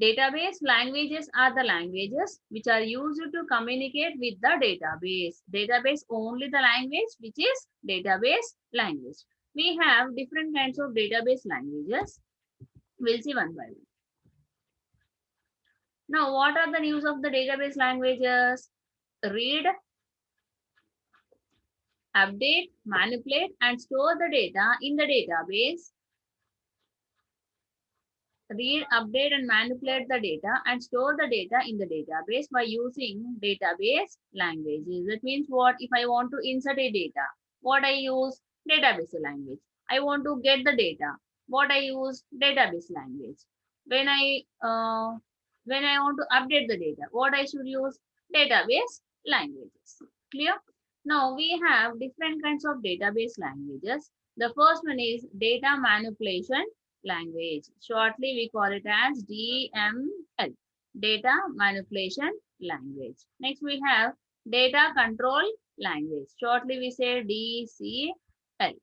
Database languages are the languages which are used to communicate with the database. Database only the language which is database language. We have different kinds of database languages. We'll see one by one. Now, what are the names of the database languages? Read, update, manipulate, and store the data in the database. Read, update, and manipulate the data and store the data in the database by using database languages. That means what? If I want to insert a data, what I use? Database language. I want to get the data. What I use? Database language. When I want to update the data, what I should use? Database languages. Clear? Now we have different kinds of database languages. The first one is data manipulation language. Shortly, we call it as DML, data manipulation language. Next, we have data control language. Shortly, we say DCL.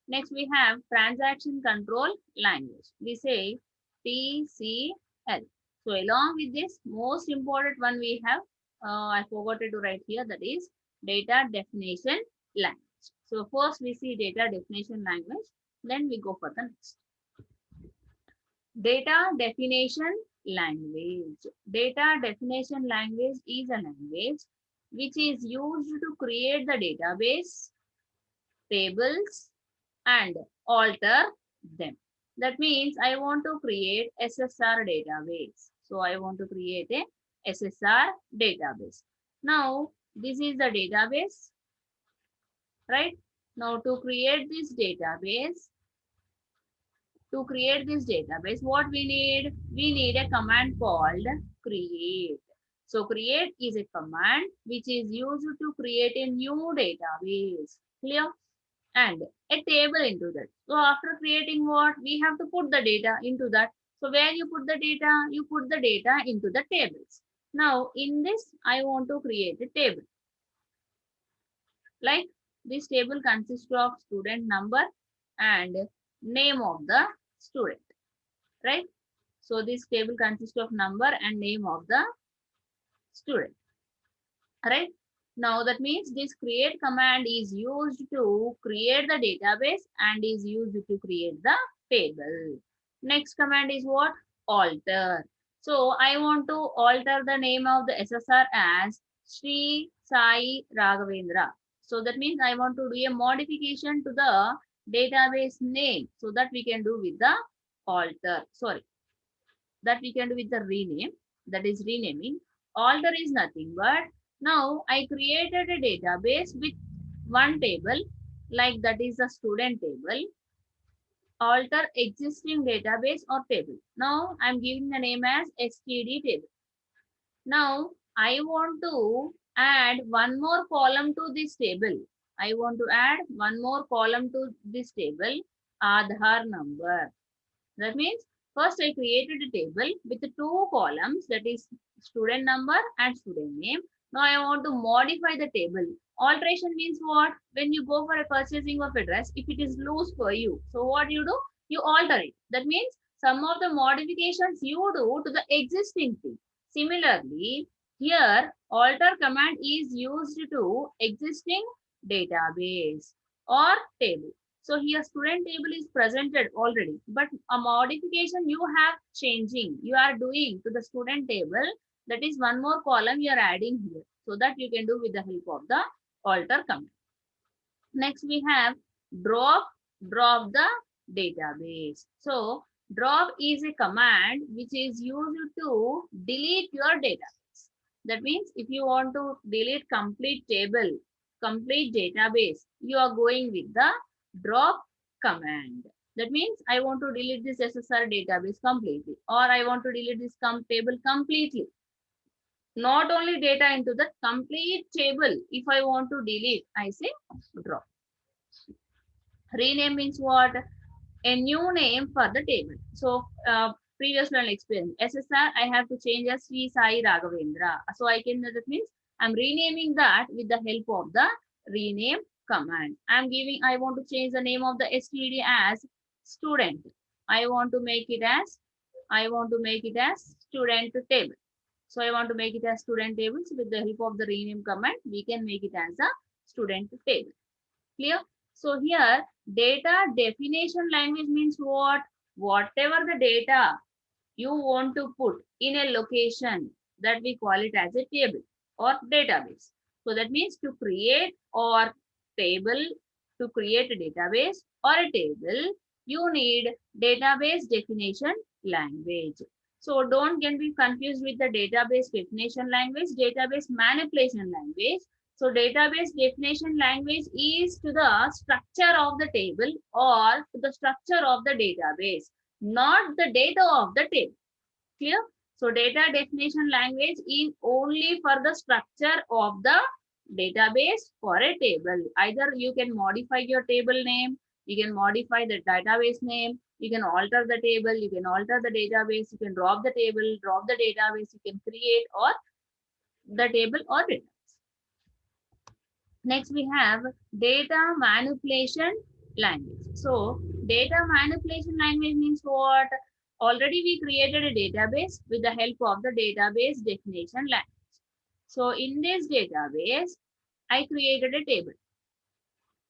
Next, we have transaction control language. We say TCL. So, along with this, most important one we have, I forgot to write here, that is data definition language. So, first we see data definition language, then we go for the next. Data definition language. Data definition language is a language which is used to create the database, tables, and alter them. That means I want to create SSR database. So I want to create a SSR database. Now, this is the database, right? Now, to create this database, what we need? We need a command called create. So create is a command which is used to create a new database. Clear? And a table into that. So after creating what? We have to put the data into that. So where you put the data? You put the data into the tables. Now in this, I want to create a table. Like this table consists of student number and name of the student, right? So this table consists of number and name of the student, right? Now that means this create command is used to create the database and is used to create the table. Next command is what? Alter. So I want to alter the name of the SSR as Sri Sai Raghavendra. So that means I want to do a modification to the database name. So that we can do with the alter. Sorry. That we can do with the rename. That is renaming. Alter is nothing but now I created a database with one table, like that is the student table. Alter existing database or table. Now I'm giving the name as STD table. Now I want to add one more column to this table. I want to add one more column to this table, Aadhaar number. That means first I created a table with two columns, that is student number and student name. Now I want to modify the table. Alteration means what? When you go for a purchasing of a dress, if it is loose for you, so what you do? You alter it. That means some of the modifications you do to the existing thing. Similarly, here alter command is used to existing database or table. So here student table is presented already, but a modification you have changing, you are doing to the student table, that is one more column you are adding here. So that you can do with the help of the alter command. Next we have drop the database. So drop is a command which is used to delete your database. That means if you want to delete complete table, complete database, you are going with the drop command. That means I want to delete this SSR database completely, or I want to delete this table completely. Not only data into the complete table. If I want to delete, I say drop. Rename means what? A new name for the table. So previous learning experience, SSR, I have to change as Sri Sai Raghavendra. So I can, that means I'm renaming that with the help of the rename command. I want to change the name of the STD as student. I want to make it as I want to make it as student table. So I want to make it as student table. So with the help of the rename command, we can make it as a student table. Clear? So here data definition language means what? Whatever the data you want to put in a location, that we call it as a table or database. So that means to create or table, to create a database or a table, you need database definition language. So don't get be confused with the database definition language, database manipulation language. So database definition language is to the structure of the table or to the structure of the database, not the data of the table. Clear? So data definition language is only for the structure of the database for a table. Either you can modify your table name, you can modify the database name, you can alter the table, you can alter the database, you can drop the table, drop the database, you can create or the table or database. Next we have data manipulation language. So data manipulation language means what? Already we created a database with the help of the database definition language. So in this database, I created a table,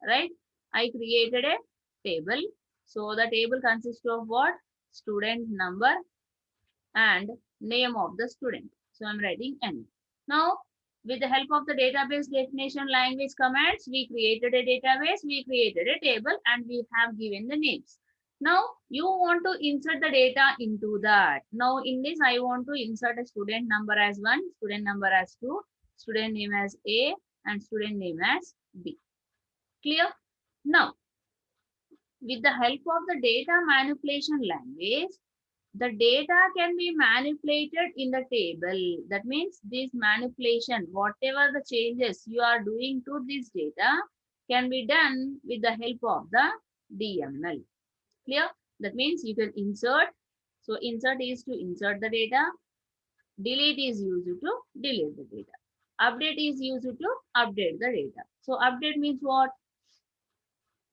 right? I created a table. So the table consists of what? Student number and name of the student. So I'm writing N. Now, with the help of the database definition language commands, we created a database, we created a table, and we have given the names. Now, you want to insert the data into that. Now, in this, I want to insert a student number as 1, student number as 2, student name as A, and student name as B. Clear? Now, with the help of the data manipulation language, the data can be manipulated in the table. That means this manipulation, whatever the changes you are doing to this data can be done with the help of the DML. Clear? That means you can insert. So insert is to insert the data. Delete is used to delete the data. Update is used to update the data. So update means what?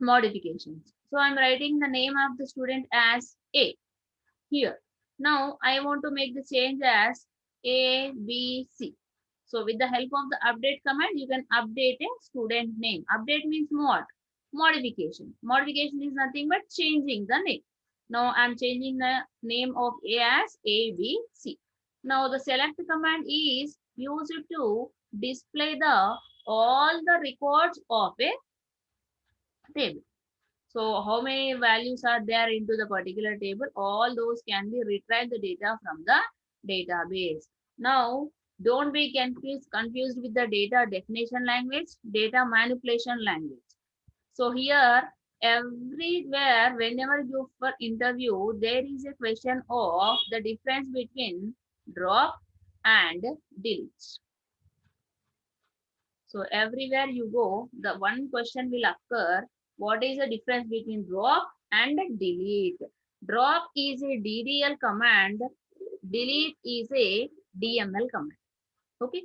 Modifications. So I'm writing the name of the student as A here. Now I want to make the change as A, B, C. So with the help of the update command, you can update a student name. Update means what? Modification. Modification is nothing but changing the name. Now I'm changing the name of A as A, B, C. Now the select command is used to display the all the records of a table. So how many values are there into the particular table? All those can be retrieved the data from the database. Now, don't be confused with the data definition language, data manipulation language. So here, everywhere, whenever you for interview, there is a question of the difference between drop and delete. So everywhere you go, the one question will occur. What is the difference between drop and delete? Drop is a DDL command. Delete is a DML command. Okay.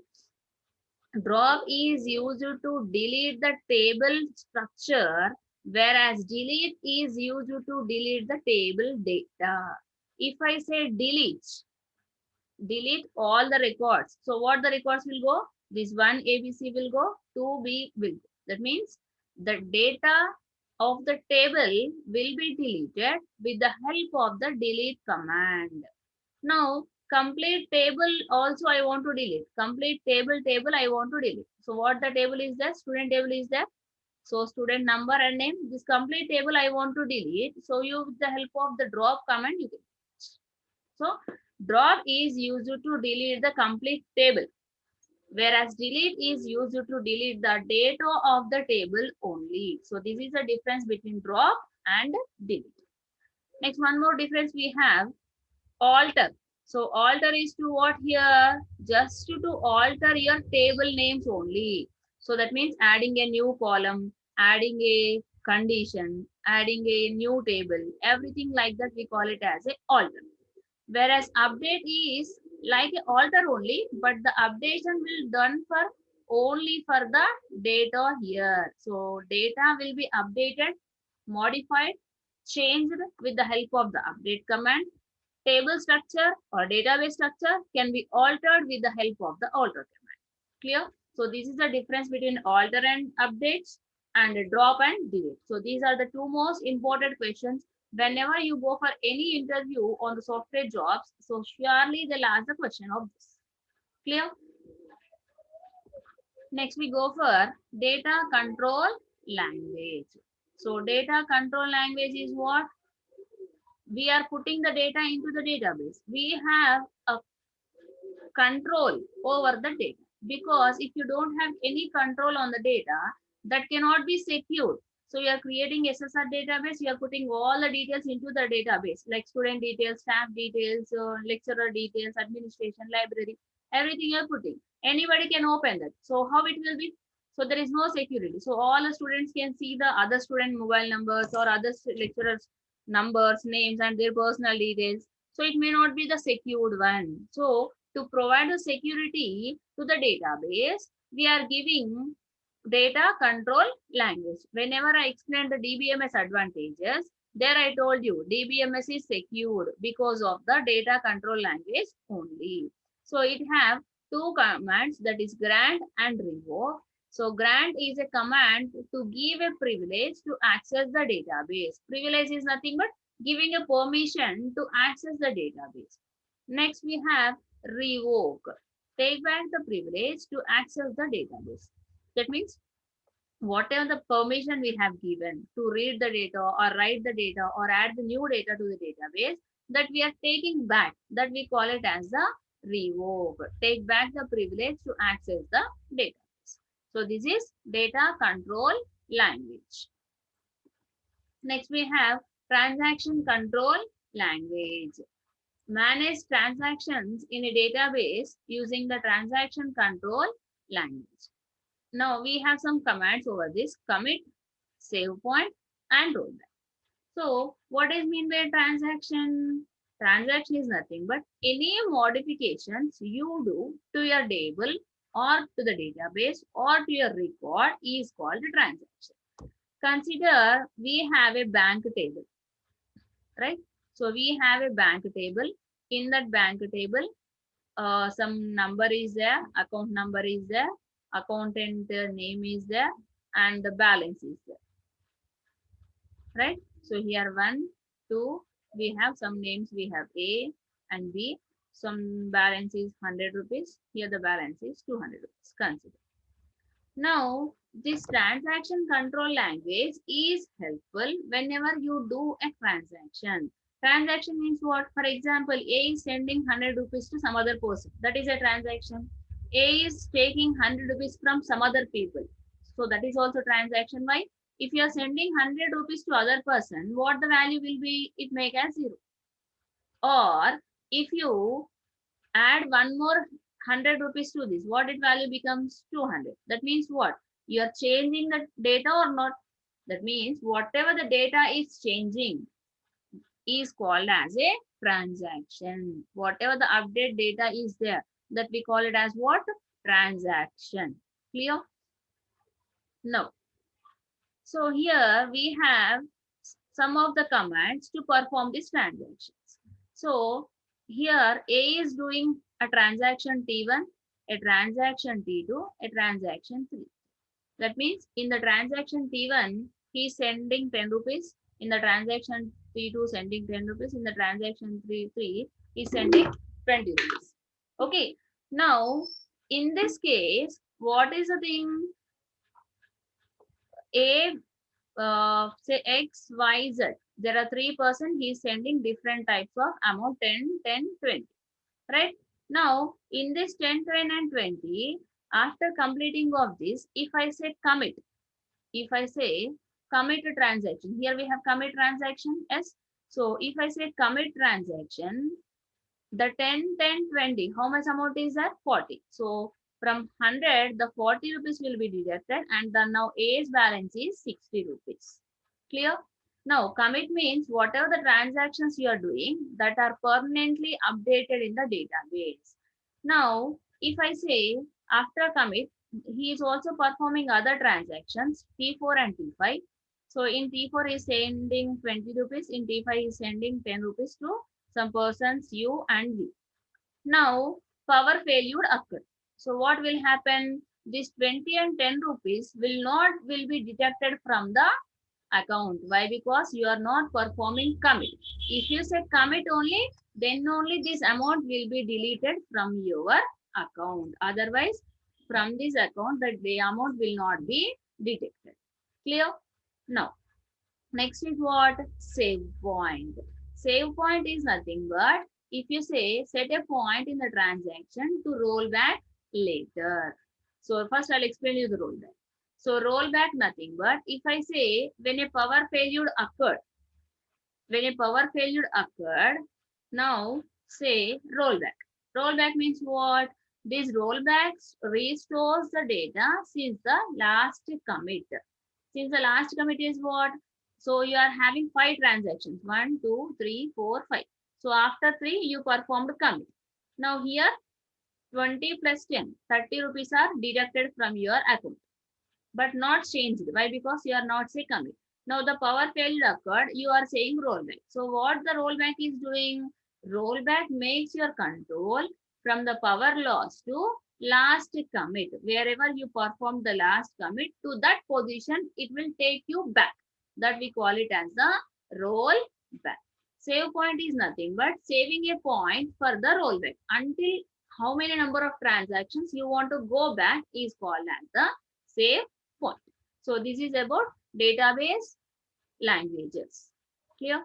Drop is used to delete the table structure, whereas delete is used to delete the table data. If I say delete all the records. So what the records will go? This one ABC will go, 2B will go. That means the data of the table will be deleted with the help of the delete command. Now, complete table also I want to delete. Complete table I want to delete. So what the table is there? Student table is there. So student number and name. This complete table I want to delete. So you with the help of the drop command you can. So drop is used to delete the complete table, whereas delete is used to delete the data of the table only. So this is the difference between drop and delete. Next, one more difference we have, alter. So alter is to what here? Just to alter your table names only. So that means adding a new column, adding a condition, adding a new table, everything like that we call it as a alter. Whereas update is like an alter only, but the updation will done for only for the data here. So data will be updated, modified, changed with the help of the update command. Table structure or database structure can be altered with the help of the alter command. Clear? So this is the difference between alter and updates and drop and delete. So these are the two most important questions whenever you go for any interview on the software jobs. So surely they'll ask the question of this. Clear? Next we go for data control language. So data control language is what? We are putting the data into the database. We have a control over the data, because if you don't have any control on the data, that cannot be secured. So you are creating SSR database, you are putting all the details into the database, like student details, staff details, lecturer details, administration, library, everything you are putting. Anybody can open that. So how it will be? So there is no security. So all the students can see the other student mobile numbers or other lecturers numbers, names, and their personal details. So it may not be the secured one. So to provide the security to the database, we are giving data control language. Whenever I explain the DBMS advantages, there I told you DBMS is secured because of the data control language only. So it have two commands, that is grant and revoke. So grant is a command to give a privilege to access the database. Privilege is nothing but giving a permission to access the database. Next we have revoke. Take back the privilege to access the database. That means whatever the permission we have given to read the data or write the data or add the new data to the database, that we are taking back, that we call it as the revoke. Take back the privilege to access the database. So this is data control language. Next we have transaction control language. Manage transactions in a database using the transaction control language. Now we have some commands over this: commit, save point, and rollback. So what is mean by transaction? Transaction is nothing but any modifications you do to your table or to the database or to your record is called a transaction. Consider we have a bank table, right? So we have a bank table. In that bank table, some number is there, account number is there, accountant name is there, and the balance is there, right? So here 1, 2, we have some names, we have A and B. Some balance is 100 rupees. Here the balance is 200 rupees. Consider. Now, this transaction control language is helpful whenever you do a transaction. Transaction means what? For example, A is sending 100 rupees to some other person. That is a transaction. A is taking 100 rupees from some other people. So that is also transaction. Why? If you are sending 100 rupees to other person, what the value will be? It make as 0. Or if you add one more 100 rupees to this, what it value becomes? 200. That means what? You are changing the data or not? That means whatever the data is changing is called as a transaction. Whatever the update data is there, that we call it as what? Transaction. Clear? No. So here we have some of the commands to perform these transactions. So here A is doing a transaction T1, a transaction T2, a transaction 3. That means in the transaction T1, he is sending 10 rupees. In the transaction T2, sending 10 rupees. In the transaction 3, he is sending 20 rupees. Okay. Now, in this case, what is the thing? A, say X, Y, Z. There are 3 persons. He is sending different types of amount 10, 10, 20. Right? Now, in this 10, 10, and 20, after completing of this, if I say commit, if I say commit a transaction, here we have commit transaction, yes. So if I say commit transaction, the 10, 10, 20, how much amount is that? 40. So from 100, the 40 rupees will be deducted, and then now A's balance is 60 rupees. Clear? Now, commit means whatever the transactions you are doing that are permanently updated in the database. Now, if I say after commit, he is also performing other transactions, T4 and T5. So in T4 he is sending 20 rupees, in T5 he is sending 10 rupees to some persons you and we. Now power failure occurred. So what will happen? This 20 and 10 rupees will be deducted from the account. Why? Because you are not performing commit. If you say commit only, then only this amount will be deleted from your account. Otherwise, from this account, the amount will not be detected. Clear? Now, next is what? Save point. Save point is nothing but if you say set a point in the transaction to roll back later. So first I'll explain you the rollback. So rollback nothing but if I say when a power failure occurred, now say rollback. Rollback means what? This rollbacks restores the data since the last commit. Since the last commit is what? So you are having 5 transactions. 1, 2, 3, 4, 5. So after 3, you performed commit. Now here 20 plus 10, 30 rupees are deducted from your account, but not changed. Why? Because you are not say commit. Now the power failure occurred, you are saying rollback. So what the rollback is doing? Rollback makes your control from the power loss to last commit. Wherever you perform the last commit to that position, it will take you back. That we call it as the rollback. Save point is nothing but saving a point for the rollback. Until how many number of transactions you want to go back is called as the save point. So this is about database languages. Clear?